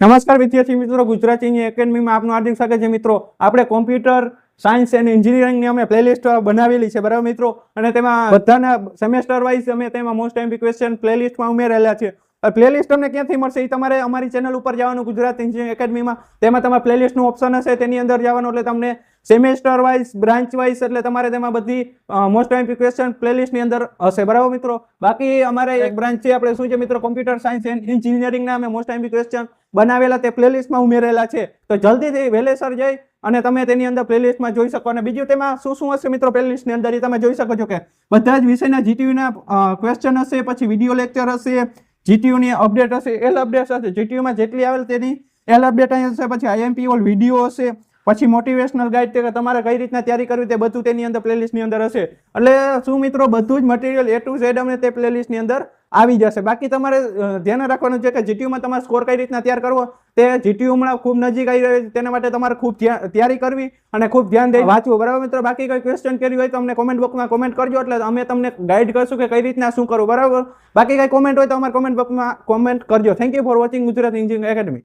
નમસ્કાર વિદ્યાર્થી મિત્રો, ગુજરાતી એકેડમીમાં આપનું હાર્દિક સ્વાગત છે મિત્રો. આપણે કોમ્પ્યુટર સાયન્સ એન્ડ એન્જિનિયરિંગની અમે પ્લેલિસ્ટ બનાવેલી છે, બરાબર મિત્રો. અને તેમાં બધાના સેમેસ્ટર વાઇઝ અમે તેમાં મોસ્ટ એમપી ક્વેશ્ચન પ્લેલિસ્ટમાં ઉમેરેલા છે. પ્લેલિસ્ટ તમને ક્યાંથી મળશે એ તમારે અમારી ચેનલ ઉપર જવાનું, ગુજરાત એન્જિનિયરિંગ એકેડમીમાં. તેમાં તમારે પ્લેલિસ્ટનું ઓપ્શન હશે, તેની અંદર જવાનું એટલે તમને સેમેસ્ટર વાઇઝ, બ્રાન્ચ વાઇઝ, એટલે તમારે તેમાં બધી મોસ્ટ એમપી ક્વેશ્ચન પ્લેલિસ્ટની અંદર હશે, બરાબર મિત્રો. બાકી અમારે એક બ્રાન્ચ છે, આપણે શું છે મિત્રો, કોમ્પ્યુટર સાયન્સ એન્ડ એન્જિનિયરિંગના અમે મોસ્ટ એમપી ક્વેશ્ચન બનાવેલા, તે પ્લેલિસ્ટમાં ઉમેરેલા છે. તો જલ્દીથી વહેલેસર જઈ અને તમે તેની અંદર પ્લેલિસ્ટમાં જોઈ શકો. અને બીજું તેમાં શું શું હશે મિત્રો પ્લેલિસ્ટની અંદર એ તમે જોઈ શકો છો કે બધા જ વિષયના જીટીયુના ક્વેશ્ચન હશે, પછી વિડીયો લેક્ચર હશે, જીટીયુની અપડેટ હશે, એલ અપડેટ હશે, જીટીયુમાં જેટલી આવેલ તેની એલ અપડેટ અહીં હશે, પછી આઈએમપી ઓલ વિડીયો હશે, પછી મોટિવેશનલ ગાઈડ કે તમારે કઈ રીતના તૈયારી કરવી તે બધું તેની અંદર પ્લેલિસ્ટની અંદર હશે. એટલે શું મિત્રો, બધું જ મટીરિયલ A to Z અમને તે પ્લેલિસ્ટની અંદર આવી જશે. બાકી તમારે ધ્યાન રાખવાનું છે કે જીટીયુમાં તમારે સ્કોર કઈ રીતના તૈયાર કરવો, તે જીટીયુ હમણાં ખૂબ નજીક આવી રહ્યો છે, તેના માટે તમારે ખૂબ તૈયારી કરવી અને ખૂબ ધ્યાન દઈ વાંચવું, બરાબર મિત્રો. બાકી કોઈ ક્વેશ્ચન કર્યું હોય તો અમને કોમેન્ટ બોક્સમાં કોમેન્ટ કરજો, એટલે અમે તમને ગાઈડ કરશું કે કઈ રીતના શું કરવું, બરાબર. બાકી કઈ કોમેન્ટ હોય તો અમારે કોમેન્ટ બોક્સમાં કોમેન્ટ કરજો. Thank you for watching Gujarat engineering academy.